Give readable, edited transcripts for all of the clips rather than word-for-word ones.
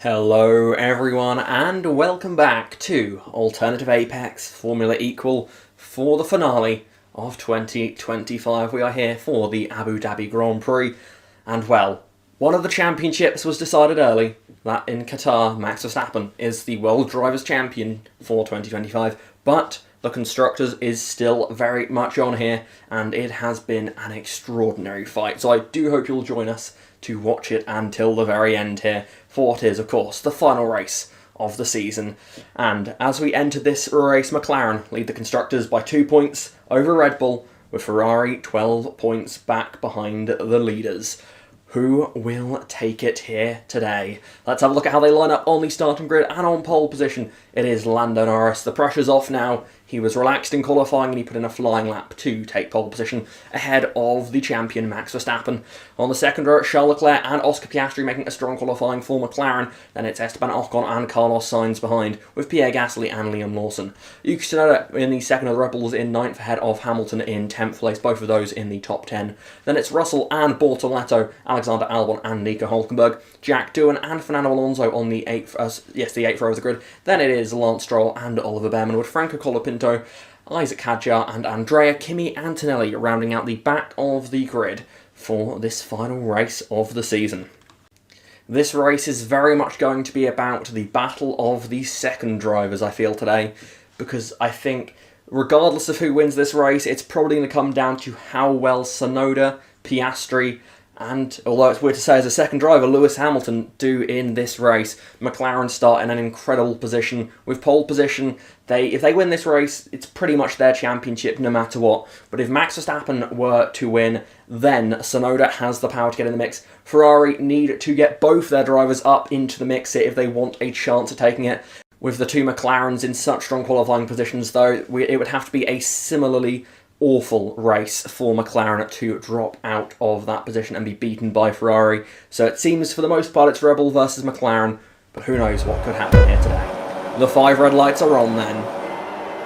Hello everyone and welcome back to Alternative Apex Formula Equal for the finale of 2025. We are here for the Abu Dhabi Grand Prix and well, one of the championships was decided early, that in Qatar Max Verstappen is the World Drivers' Champion for 2025, but the Constructors is still very much on here and it has been an extraordinary fight. So I do hope you'll join us to watch it until the very end here for what is, of course, the final race of the season. And as we enter this race, McLaren lead the Constructors by 2 points over Red Bull, with Ferrari 12 points back behind the leaders. Who will take it here today? Let's have a look at how they line up on the starting grid and on pole position. It is Lando Norris. The pressure's off now. He was relaxed in qualifying and he put in a flying lap to take pole position ahead of the champion Max Verstappen. On the second row, Charles Leclerc and Oscar Piastri making a strong qualifying for McLaren. Then it's Esteban Ocon and Carlos Sainz behind, with Pierre Gasly and Liam Lawson. Yuki Tsunoda in the second of the Red Bulls in 9th ahead of Hamilton in 10th place, both of those in the top 10. Then it's Russell and Bortoleto, Alexander Albon and Nico Hulkenberg, Jack Doohan and Fernando Alonso on the 8th row of the grid. Then it is Lance Stroll and Oliver Behrman, with Franco Colapinto, Isaac Hadjar and Andrea Kimi Antonelli rounding out the back of the grid for this final race of the season. This race is very much going to be about the battle of the second drivers, I feel, today, because I think regardless of who wins this race, it's probably going to come down to how well Tsunoda, Piastri, and, although it's weird to say as a second driver, Lewis Hamilton do in this race. McLaren start in an incredible position. With pole position, if they win this race, it's pretty much their championship no matter what. But if Max Verstappen were to win, then Tsunoda has the power to get in the mix. Ferrari need to get both their drivers up into the mix here if they want a chance of taking it. With the two McLarens in such strong qualifying positions, though, it would have to be a similarly awful race for McLaren to drop out of that position and be beaten by Ferrari. So it seems for the most part it's Red Bull versus McLaren, but who knows what could happen here today. The 5 red lights are on then.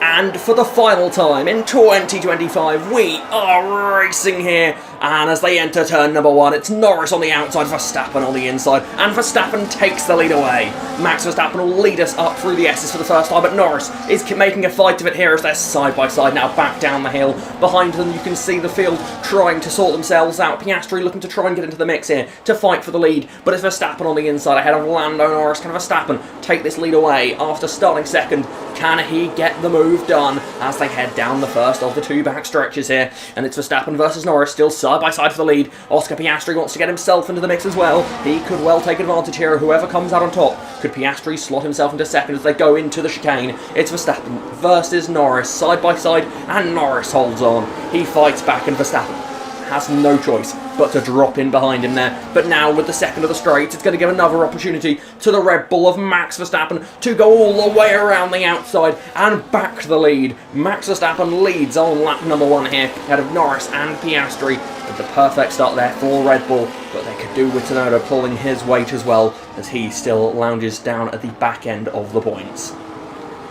And for the final time in 2025, we are racing here. And as they enter turn number 1, it's Norris on the outside, Verstappen on the inside, and Verstappen takes the lead away. Max Verstappen will lead us up through the S's for the first time, but Norris is making a fight of it here as they're side by side now back down the hill. Behind them you can see the field trying to sort themselves out. Piastri looking to try and get into the mix here to fight for the lead, but it's Verstappen on the inside ahead of Lando Norris. Can Verstappen take this lead away after starting second? Can he get the move done as they head down the first of the 2 back stretches here? And it's Verstappen versus Norris, still side by side for the lead. Oscar Piastri wants to get himself into the mix as well. He could well take advantage here. Whoever comes out on top, could Piastri slot himself into second as they go into the chicane? It's Verstappen versus Norris, side by side, and Norris holds on. He fights back and Verstappen has no choice but to drop in behind him there. But now with the second of the straight, it's going to give another opportunity to the Red Bull of Max Verstappen to go all the way around the outside and back to the lead. Max Verstappen leads on lap number 1 here ahead of Norris and Piastri, with the perfect start there for Red Bull, but they could do with Tsunoda pulling his weight as well as he still lounges down at the back end of the points.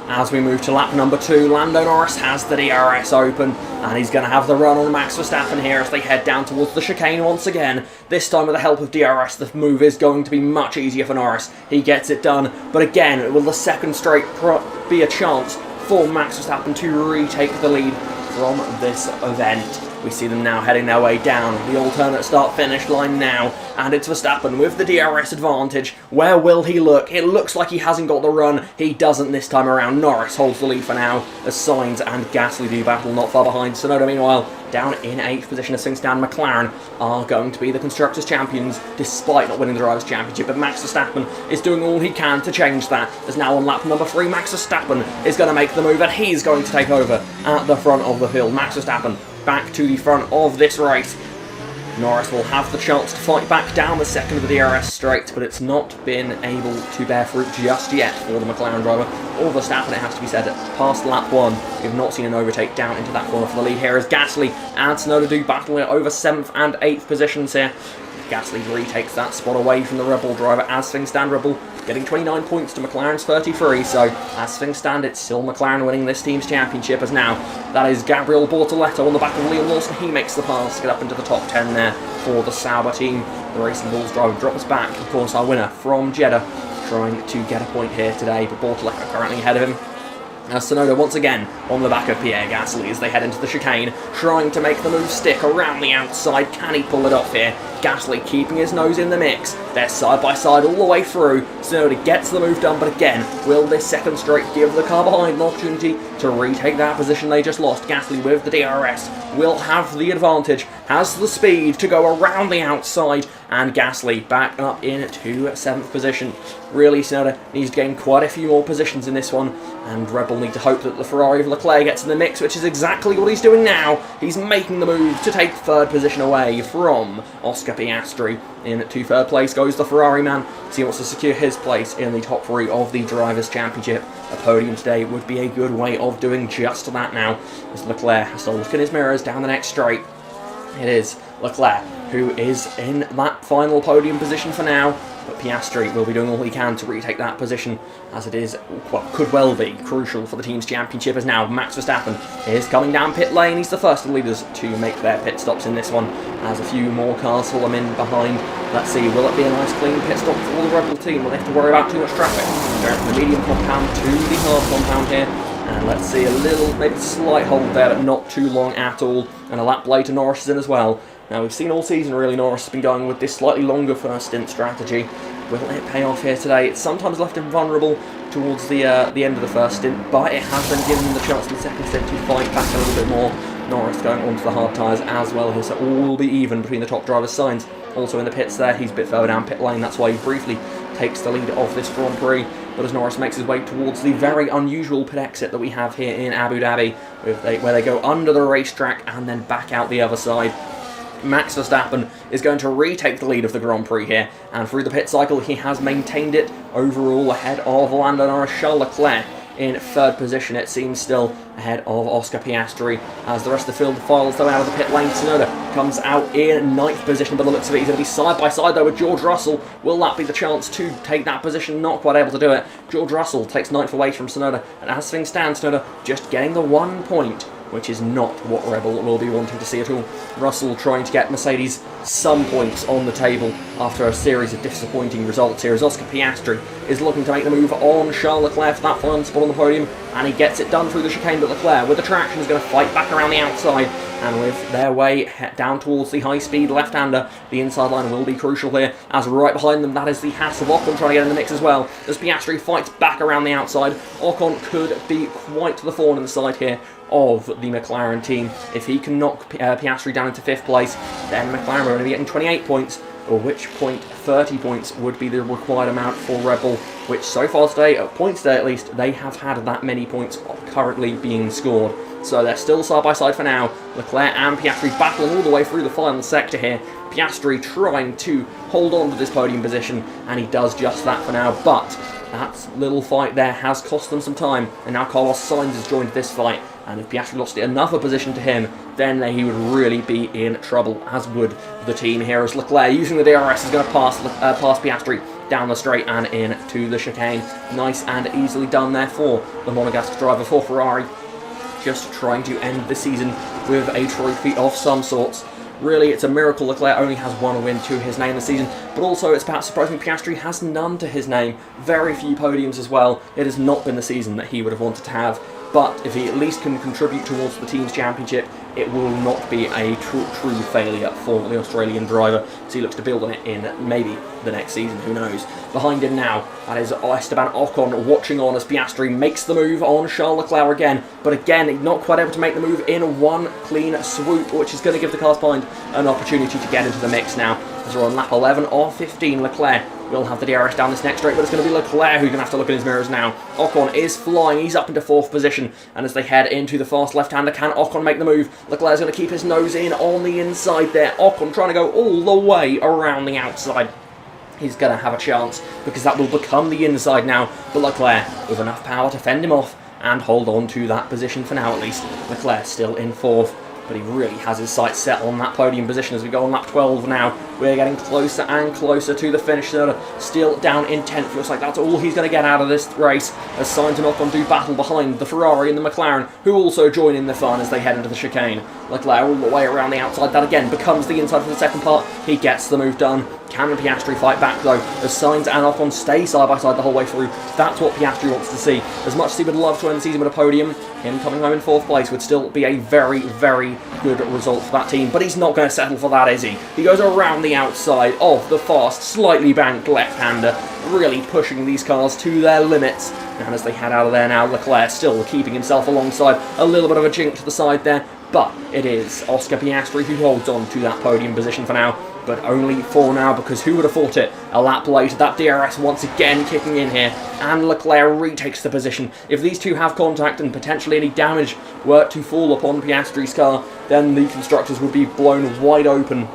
As we move to lap number 2, Lando Norris has the DRS open, and he's going to have the run on Max Verstappen here as they head down towards the chicane once again. This time with the help of DRS, the move is going to be much easier for Norris. He gets it done, but again, will the second straight be a chance for Max Verstappen to retake the lead from this event? We see them now heading their way down the alternate start-finish line now, and it's Verstappen with the DRS advantage. Where will he look? It looks like he hasn't got the run. He doesn't this time around. Norris holds the lead for now as Sainz and Gasly do battle not far behind. Tsunoda, meanwhile, down in 8th position as things stand. McLaren are going to be the Constructors' champions despite not winning the Drivers' Championship, but Max Verstappen is doing all he can to change that, as now on lap number 3, Max Verstappen is going to make the move and he's going to take over at the front of the field. Max Verstappen back to the front of this race. Norris will have the chance to fight back down the second of the DRS straight, but it's not been able to bear fruit just yet for the McLaren driver, or Verstappen, it has to be said. Past lap 1, we've not seen an overtake down into that corner for the lead here as Gasly and Tsunoda do battle over 7th and 8th positions here. Gasly retakes that spot away from the Red Bull driver as things stand. Red Bull getting 29 points to McLaren's 33, so as things stand, it's still McLaren winning this team's championship, as now that is Gabriel Bortoleto on the back of Liam Lawson. He makes the pass to get up into the top 10 there for the Sauber team. The Racing Bulls driver drops back, of course, our winner from Jeddah, trying to get a point here today, but Bortoleto currently ahead of him. As Tsunoda once again on the back of Pierre Gasly as they head into the chicane, trying to make the move stick around the outside. Can he pull it off here? Gasly keeping his nose in the mix. They're side by side all the way through. Tsunoda gets the move done, but again, will this second straight give the car behind an opportunity to retake that position they just lost? Gasly with the DRS will have the advantage, has the speed to go around the outside, and Gasly back up into 7th position. Really, Tsunoda needs to gain quite a few more positions in this one, and Red Bull need to hope that the Ferrari of Leclerc gets in the mix, which is exactly what he's doing now. He's making the move to take 3rd position away from Oscar Piastri. Into 3rd place goes the Ferrari man, so he wants to secure his place in the top 3 of the Drivers' Championship. A podium today would be a good way of doing just that now, as Leclerc has to look in his mirrors down the next straight. It is Leclerc who is in that final podium position for now, but Piastri will be doing all he can to retake that position, as it is, well, could well be crucial for the team's championship, as now Max Verstappen is coming down pit lane. He's the first of the leaders to make their pit stops in this one, as a few more cars follow him in behind. Let's see, will it be a nice clean pit stop for the Red Bull team? Will they have to worry about too much traffic? Going from the medium compound to the hard compound here. And let's see, a little, maybe slight hold there, but not too long at all. And a lap later, Norris is in as well. Now, we've seen all season, really, Norris has been going with this slightly longer first stint strategy. Will it pay off here today? It's sometimes left him vulnerable towards the end of the first stint, but it has then given him the chance in the second stint to fight back a little bit more. Norris going onto the hard tyres as well here, so all will be even between the top drivers' signs. Also in the pits there, he's a bit further down pit lane, that's why he briefly takes the lead of this Grand Prix. But as Norris makes his way towards the very unusual pit exit that we have here in Abu Dhabi, where they go under the racetrack and then back out the other side, Max Verstappen is going to retake the lead of the Grand Prix here, and through the pit cycle he has maintained it overall ahead of Lando Norris. Charles Leclerc in 3rd position, it seems, still ahead of Oscar Piastri, as the rest of the field files though out of the pit lane. Tsunoda comes out in 9th position, but the looks of it he's going to be side by side though with George Russell. Will that be the chance to take that position? Not quite able to do it. George Russell takes 9th away from Tsunoda, and as things stand, Tsunoda just getting the 1 point, which is not what Red Bull will be wanting to see at all. Russell trying to get Mercedes some points on the table after a series of disappointing results here, as Oscar Piastri is looking to make the move on Charles Leclerc for that final spot on the podium, and he gets it done through the chicane, but Leclerc with the traction is going to fight back around the outside, and with their way down towards the high-speed left-hander, the inside line will be crucial here, as right behind them that is the Haas of Ocon trying to get in the mix as well, as Piastri fights back around the outside. Ocon could be quite the thorn in the side here of the McLaren team. If he can knock Piastri down into 5th place, then McLaren are going to be getting 28 points, at which point 30 points would be the required amount for Red Bull, which so far today, at points today at least, they have had that many points currently being scored. So they're still side by side for now. Leclerc and Piastri battling all the way through the final sector here. Piastri trying to hold on to this podium position, and he does just that for now, but that little fight there has cost them some time, and now Carlos Sainz has joined this fight, and if Piastri lost another position to him, then he would really be in trouble, as would the team here, as Leclerc using the DRS is going to pass Piastri down the straight and into the chicane. Nice and easily done there for the Monegasque driver for Ferrari, just trying to end the season with a trophy of some sorts. Really, it's a miracle Leclerc only has 1 win to his name this season, but also it's perhaps surprising Piastri has none to his name. Very few podiums as well. It has not been the season that he would have wanted to have, but if he at least can contribute towards the team's championship, it will not be a true failure for the Australian driver, so he looks to build on it in maybe the next season, who knows. Behind him now, that is Esteban Ocon watching on as Piastri makes the move on Charles Leclerc again, but again, not quite able to make the move in one clean swoop, which is going to give the cars behind an opportunity to get into the mix now. As we're on lap 11 or 15, Leclerc will have the DRS down this next straight, but it's going to be Leclerc who's going to have to look in his mirrors now. Ocon is flying, he's up into 4th position, and as they head into the fast left-hander, can Ocon make the move? Leclerc's going to keep his nose in on the inside there. Ocon trying to go all the way around the outside. He's going to have a chance, because that will become the inside now, but Leclerc with enough power to fend him off and hold on to that position for now at least. Leclerc still in 4th. but he really has his sights set on that podium position as we go on lap 12 now. We're getting closer and closer to the finish. Still down in 10th. Looks like that's all he's going to get out of this race, as Sainz and Ocon do battle behind the Ferrari and the McLaren, who also join in the fun as they head into the chicane. Leclerc all the way around the outside. That again becomes the inside for the second part. He gets the move done. Can Piastri fight back though, as Sainz and Ocon stay side by side the whole way through? That's what Piastri wants to see. As much as he would love to end the season with a podium, him coming home in 4th place would still be a very, very good result for that team. But he's not going to settle for that, is he? He goes around the outside of the fast, slightly banked left-hander, really pushing these cars to their limits. And as they head out of there now, Leclerc still keeping himself alongside. A little bit of a jink to the side there, but it is Oscar Piastri who holds on to that podium position for now. But only for now, because who would have thought it? A lap later, that DRS once again kicking in here, and Leclerc retakes the position. If these two have contact and potentially any damage were to fall upon Piastri's car, then the constructors would be blown wide open,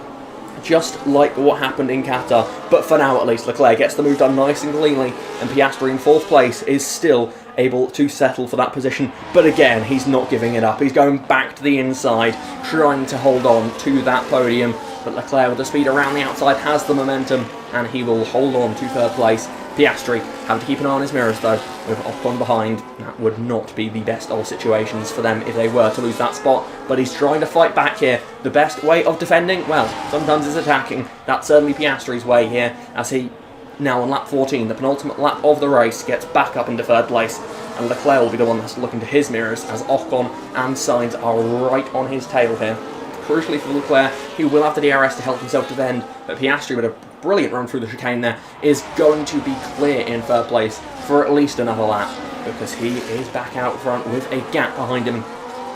just like what happened in Qatar. But for now, at least, Leclerc gets the move done nice and cleanly, and Piastri in 4th place is still able to settle for that position. But again, he's not giving it up. He's going back to the inside, trying to hold on to that podium. But Leclerc, with the speed around the outside, has the momentum, and he will hold on to 3rd place. Piastri having to keep an eye on his mirrors though, with Ocon behind. That would not be the best of situations for them if they were to lose that spot, but he's trying to fight back here. The best way of defending? Well, sometimes is attacking. That's certainly Piastri's way here, as he, now on lap 14, the penultimate lap of the race, gets back up into 3rd place, and Leclerc will be the one that's looking to his mirrors, as Ocon and Sainz are right on his tail here. Crucially for Leclerc, he will have the DRS to help himself defend, but Piastri, with a brilliant run through the chicane there, is going to be clear in 3rd place for at least another lap, because he is back out front with a gap behind him.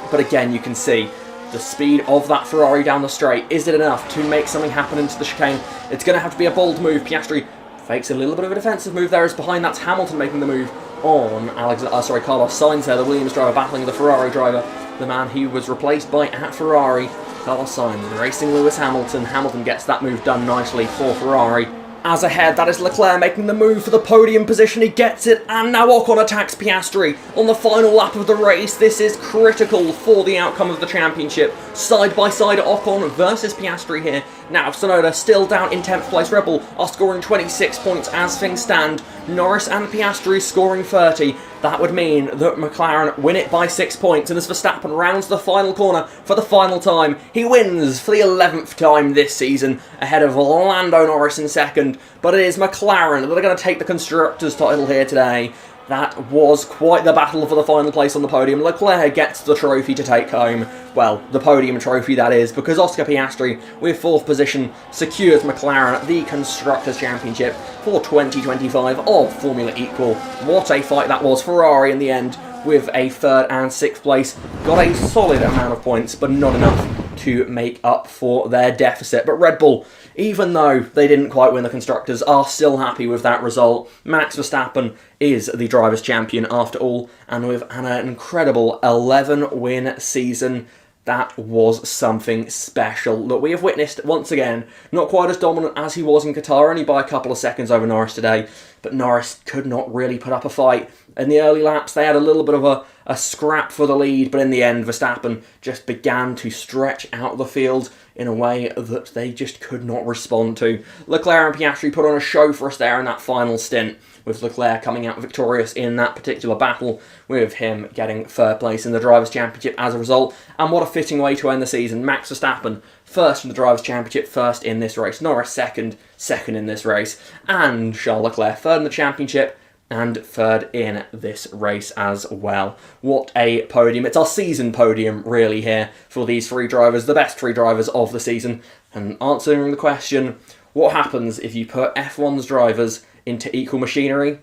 But again, you can see the speed of that Ferrari down the straight. Is it enough to make something happen into the chicane? It's going to have to be a bold move. Piastri fakes a little bit of a defensive move there, as behind that's Hamilton making the move on Carlos Sainz there, the Williams driver battling the Ferrari driver, the man he was replaced by at Ferrari. Carlos Sainz racing Lewis Hamilton. Hamilton gets that move done nicely for Ferrari. As ahead, that is Leclerc making the move for the podium position. He gets it, and now Ocon attacks Piastri on the final lap of the race. This is critical for the outcome of the championship. Side by side, Ocon versus Piastri here. Now, Tsunoda still down in 10th place. Red Bull are scoring 26 points as things stand. Norris and Piastri scoring 30. That would mean that McLaren win it by 6 points, and as Verstappen rounds the final corner for the final time, he wins for the 11th time this season, ahead of Lando Norris in 2nd. But it is McLaren that are going to take the Constructors' title here today. That was quite the battle for the final place on the podium. Leclerc gets the trophy to take home. Well, the podium trophy, that is, because Oscar Piastri, with 4th position, secures McLaren the Constructors' Championship for 2025 of Formula Equal. What a fight that was. Ferrari in the end, with a 3rd and 6th place, got a solid amount of points, but not enough to make up for their deficit. But Red Bull, even though they didn't quite win the Constructors, are still happy with that result. Max Verstappen is the Drivers' Champion after all, and with an incredible 11-win season, that was something special that we have witnessed once again. Not quite as dominant as he was in Qatar, only by a couple of seconds over Norris today, but Norris could not really put up a fight. In the early laps, they had a little bit of a scrap for the lead, but in the end, Verstappen just began to stretch out the field in a way that they just could not respond to. Leclerc and Piastri put on a show for us there in that final stint, with Leclerc coming out victorious in that particular battle, with him getting 3rd place in the Drivers' Championship as a result. And what a fitting way to end the season. Max Verstappen, 1st in the Drivers' Championship, 1st in this race. Norris 2nd in this race. And Charles Leclerc 3rd in the Championship, and 3rd in this race as well. What a podium. It's our season podium, really, here for these 3 drivers, the best 3 drivers of the season. And answering the question, what happens if you put F1's drivers into equal machinery?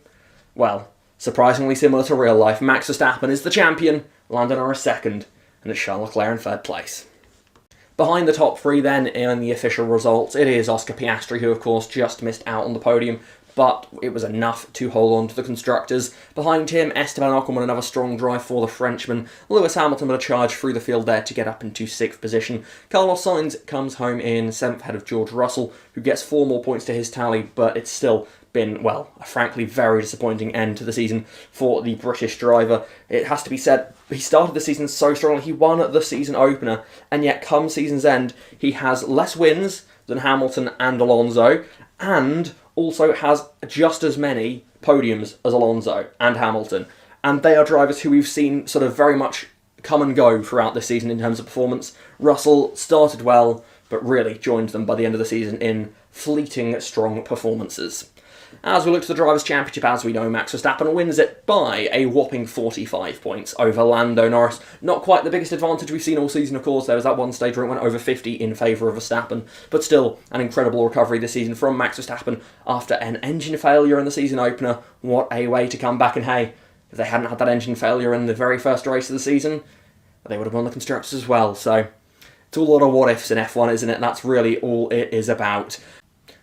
Well, surprisingly similar to real life. Max Verstappen is the champion, Lando Norris 2nd, and it's Charles Leclerc in 3rd place. Behind the top 3 then in the official results, it is Oscar Piastri, who of course just missed out on the podium, but it was enough to hold on to the Constructors. Behind him, Esteban Ocon with another strong drive for the Frenchman. Lewis Hamilton with a charge through the field there to get up into 6th position. Carlos Sainz comes home in 7th ahead of George Russell, who gets 4 more points to his tally, but it's still been, well, a frankly very disappointing end to the season for the British driver. It has to be said, he started the season so strongly. He won the season opener, and yet come season's end, he has less wins than Hamilton and Alonso, and also has just as many podiums as Alonso and Hamilton. And they are drivers who we've seen sort of very much come and go throughout this season in terms of performance. Russell started well, but really joined them by the end of the season in fleeting strong performances. As we look to the Drivers' Championship, as we know, Max Verstappen wins it by a whopping 45 points over Lando Norris. Not quite the biggest advantage we've seen all season, of course. There was that one stage where it went over 50 in favour of Verstappen, but still an incredible recovery this season from Max Verstappen after an engine failure in the season opener. What a way to come back, and hey, if they hadn't had that engine failure in the very first race of the season, they would have won the Constructors as well. So it's all a lot of what-ifs in F1, isn't it? That's really all it is about.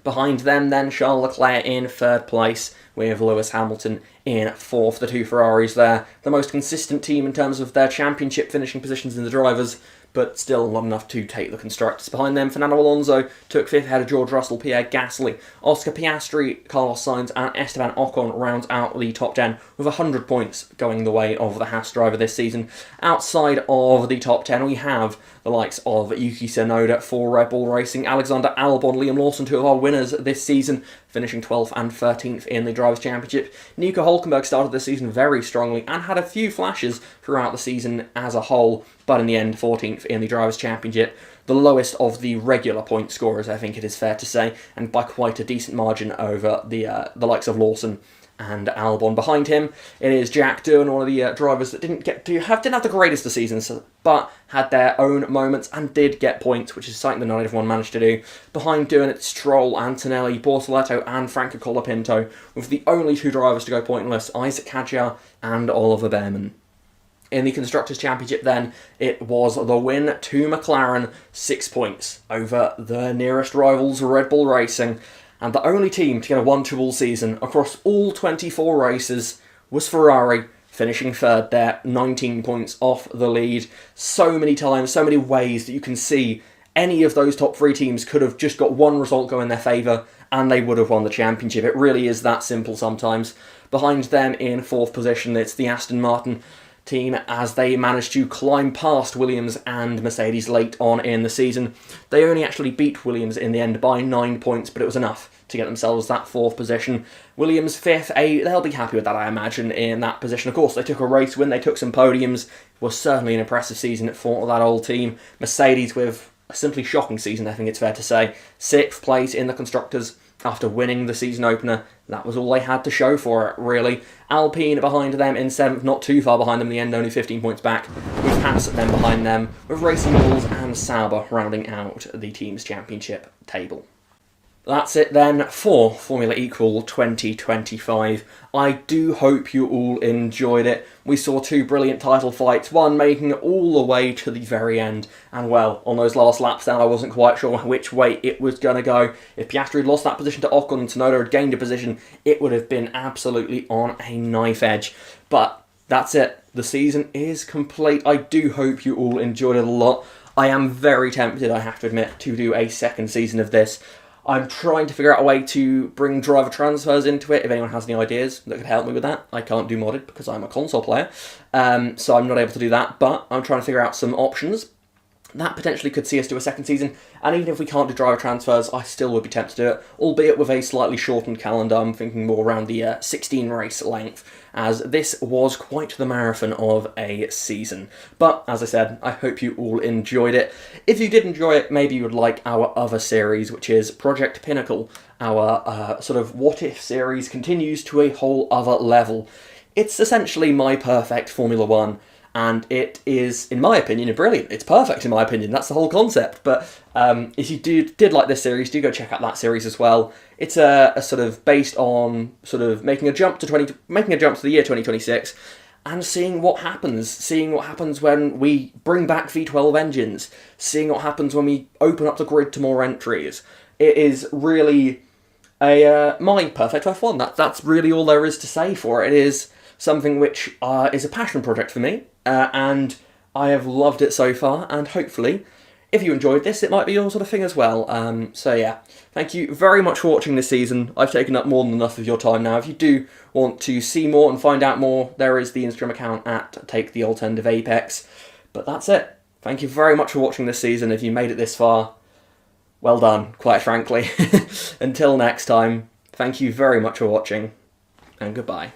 Behind them then, Charles Leclerc in third place, with Lewis Hamilton in fourth. The two Ferraris there, the most consistent team in terms of their championship finishing positions in the drivers, but still not enough to take the Constructors. Behind them, Fernando Alonso took fifth ahead of George Russell, Pierre Gasly, Oscar Piastri, Carlos Sainz and Esteban Ocon round out the top 10 with 100 points going the way of the Haas driver this season. Outside of the top 10 we have the likes of Yuki Tsunoda for Red Bull Racing, Alexander Albon, Liam Lawson, two of our winners this season, finishing 12th and 13th in the Drivers' Championship. Nico Hülkenberg started the season very strongly and had a few flashes throughout the season as a whole, but in the end 14th in the Drivers' Championship. The lowest of the regular point scorers, I think it is fair to say, and by quite a decent margin over the likes of Lawson and Albon. Behind him, it is Jack Doohan, one of the drivers that didn't have the greatest of seasons, but had their own moments and did get points, which is something that not everyone managed to do. Behind Doohan, it's Stroll, Antonelli, Bortoleto and Franco Colapinto, with the only two drivers to go pointless, Isaac Hadjar and Oliver Behrman. In the Constructors' Championship then, it was the win to McLaren, 6 points over the nearest rivals Red Bull Racing, and the only team to get a 1-2 all season across all 24 races was Ferrari, finishing third there, 19 points off the lead. So many times, so many ways that you can see any of those top three teams could have just got one result go in their favour and they would have won the championship. It really is that simple sometimes. Behind them in fourth position, it's the Aston Martin team as they managed to climb past Williams and Mercedes late on in the season. They only actually beat Williams in the end by 9 points, but it was enough to get themselves that fourth position. Williams fifth, they'll be happy with that, I imagine, in that position. Of course, they took a race win, they took some podiums. It was certainly an impressive season for that old team. Mercedes with a simply shocking season, I think it's fair to say. Sixth place in the Constructors after winning the season opener. That was all they had to show for it, really. Alpine behind them in seventh, not too far behind them in the end, only 15 points back, with Haas then behind them, with Racing Bulls and Sauber rounding out the team's championship table. That's it then for Formula Equal 2025. I do hope you all enjoyed it. We saw two brilliant title fights, one making it all the way to the very end. And well, on those last laps then I wasn't quite sure which way it was going to go. If Piastri had lost that position to Ocon and Tsunoda had gained a position, it would have been absolutely on a knife edge. But that's it. The season is complete. I do hope you all enjoyed it a lot. I am very tempted, I have to admit, to do a second season of this. I'm trying to figure out a way to bring driver transfers into it. If anyone has any ideas that could help me with that. I can't do modded because I'm a console player, so I'm not able to do that, but I'm trying to figure out some options. That potentially could see us do a second season, and even if we can't do driver transfers, I still would be tempted to do it, albeit with a slightly shortened calendar. I'm thinking more around the 16 race length, as this was quite the marathon of a season. But, as I said, I hope you all enjoyed it. If you did enjoy it, maybe you would like our other series, which is Project Pinnacle. Our sort of what-if series continues to a whole other level. It's essentially my perfect Formula 1, and it is, in my opinion, brilliant. It's perfect, in my opinion. That's the whole concept. But if you did like this series, do go check out that series as well. It's a sort of based on sort of making a jump to the year 2026, and seeing what happens when we bring back V12 engines, seeing what happens when we open up the grid to more entries. It is really my perfect F1. That's really all there is to say for it. It is something which is a passion project for me, and I have loved it so far, and hopefully if you enjoyed this, it might be your sort of thing as well. So yeah, thank you very much for watching this season. I've taken up more than enough of your time now. If you do want to see more and find out more, there is the Instagram account at Take the Alternative Apex. But that's it. Thank you very much for watching this season. If you made it this far, well done, quite frankly. Until next time, thank you very much for watching, and goodbye.